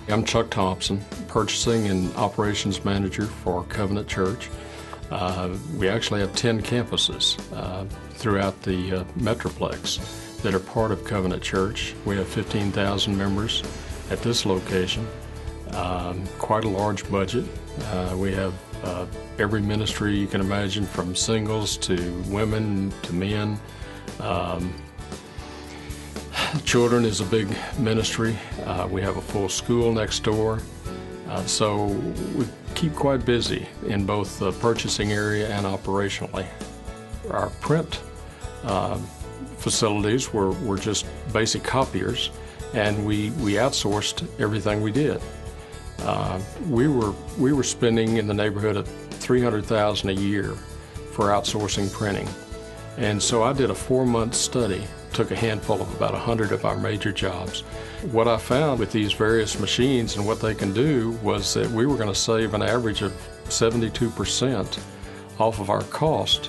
I'm Chuck Thompson, Purchasing and Operations Manager for Covenant Church. We actually have 10 campuses throughout the Metroplex that are part of Covenant Church. We have 15,000 members at this location, quite a large budget. We have every ministry you can imagine, from singles to women to men. Children is a big ministry. We have a full school next door. So we keep quite busy in both the purchasing area and operationally. Our print facilities were just basic copiers, and we outsourced everything we did. We were spending in the neighborhood of $300,000 a year for outsourcing printing. And so I did a 4-month study, took a handful of about 100 of our major jobs. What I found with these various machines and what they can do was that we were going to save an average of 72% off of our cost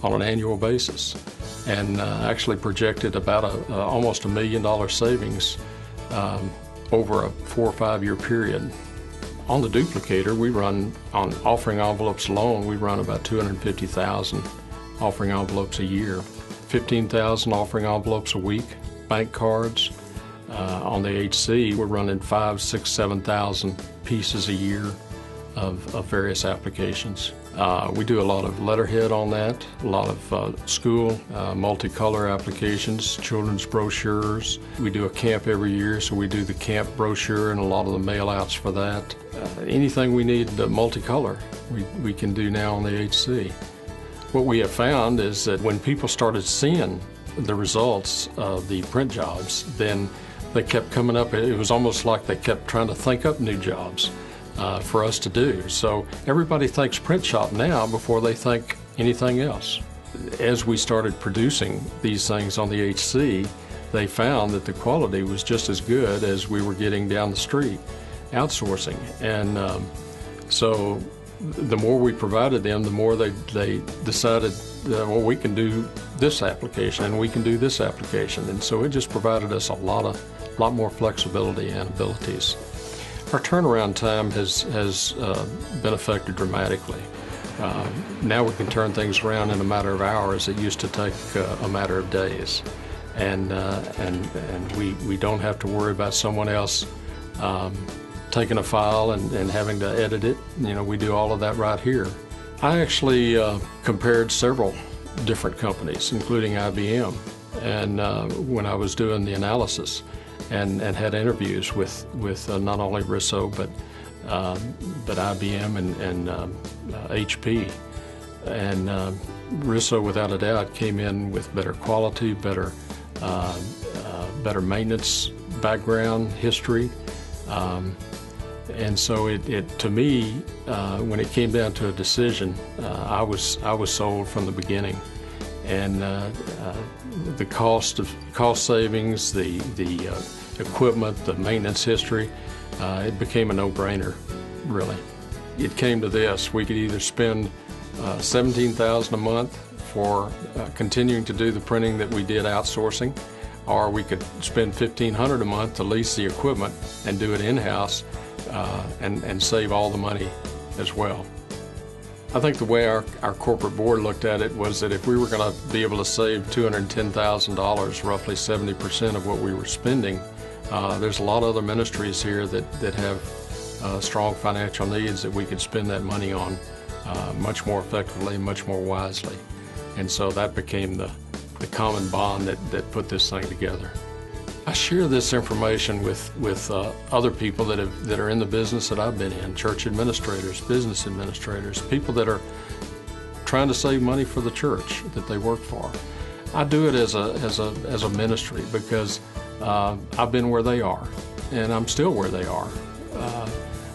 on an annual basis, and actually projected about almost $1 million savings over a 4 or 5 year period. On the duplicator, we run, on offering envelopes alone, we run about 250,000 offering envelopes a year, 15,000 offering envelopes a week. Bank cards, on the HC, we're running 5,000, 6,000, 7,000 pieces a year of various applications. We do a lot of letterhead on that, a lot of school multicolor applications, children's brochures. We do a camp every year, so we do the camp brochure and a lot of the mail outs for that. Anything we need multicolor, we can do now on the HC. What we have found is that when people started seeing the results of the print jobs, then they kept coming up. It was almost like they kept trying to think up new jobs for us to do. So everybody thinks print shop now before they think anything else. As we started producing these things on the HC, they found that the quality was just as good as we were getting down the street outsourcing. And so the more we provided them, the more they decided, well, we can do this application and we can do this application. And so it just provided us a lot more flexibility and abilities. Our turnaround time has been affected dramatically. Now we can turn things around in a matter of hours. It used to take a matter of days. And we don't have to worry about someone else taking a file and having to edit it. You know, we do all of that right here. I actually compared several different companies, including IBM, and when I was doing the analysis, and had interviews with not only Risso but IBM and HP. And Risso, without a doubt, came in with better quality, better maintenance background history. And so it to me, when it came down to a decision, I was sold from the beginning. And the cost savings, the equipment, the maintenance history, it became a no-brainer, really. It came to this: we could either spend $17,000 a month for continuing to do the printing that we did outsourcing, or we could spend $1,500 a month to lease the equipment and do it in-house. And save all the money as well. I think the way our corporate board looked at it was that if we were going to be able to save $210,000, roughly 70% of what we were spending, there's a lot of other ministries here that have strong financial needs that we could spend that money on much more effectively, much more wisely. And so that became the common bond that put this thing together. I share this information with other people that are in the business that I've been in, church administrators, business administrators, people that are trying to save money for the church that they work for. I do it as a ministry because I've been where they are, and I'm still where they are.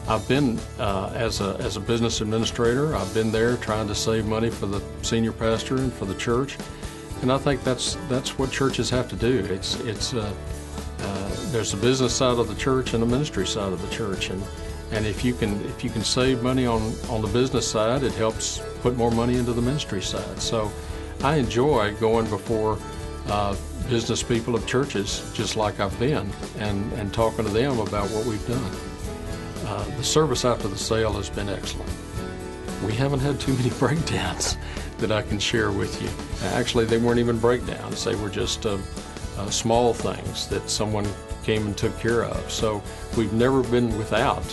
I've been as a business administrator. I've been there trying to save money for the senior pastor and for the church, and I think that's what churches have to do. There's the business side of the church and the ministry side of the church, and if you can save money on the business side, it helps put more money into the ministry side. So I enjoy going before business people of churches, just like I've been, and talking to them about what we've done. The service after the sale has been excellent. We haven't had too many breakdowns that I can share with you. Actually, they weren't even breakdowns. They were just small things that someone came and took care of. So we've never been without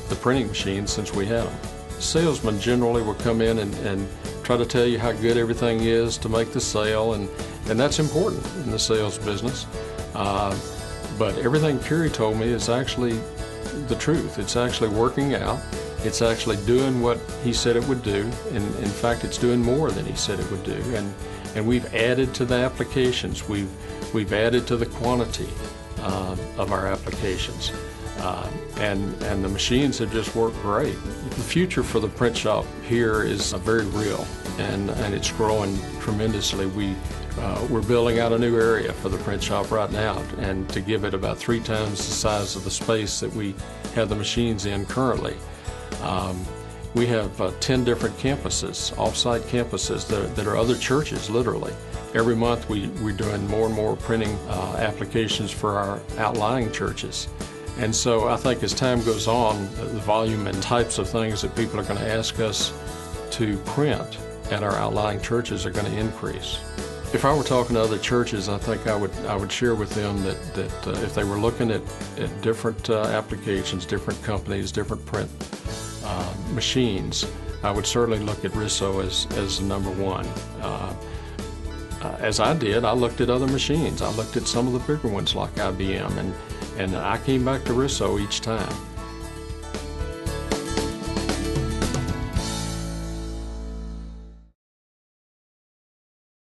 the printing machines since we had them. Salesmen generally will come in and try to tell you how good everything is to make the sale, and that's important in the sales business. But everything Kerry told me is actually the truth. It's actually working out. It's actually doing what he said it would do, and in fact it's doing more than he said it would do. And we've added to the applications. We've added to the quantity of our applications. And the machines have just worked great. The future for the print shop here is very real, and it's growing tremendously. We're building out a new area for the print shop right now, and to give it about 3 times the size of the space that we have the machines in currently. We have 10 different campuses, off-site campuses that are other churches, literally. Every month we're doing more and more printing applications for our outlying churches. And so I think as time goes on, the volume and types of things that people are going to ask us to print at our outlying churches are going to increase. If I were talking to other churches, I think I would share with them that if they were looking at different applications, different companies, different print machines, I would certainly look at Risso as number one. As I did, I looked at other machines. I looked at some of the bigger ones like IBM, and I came back to Risso each time.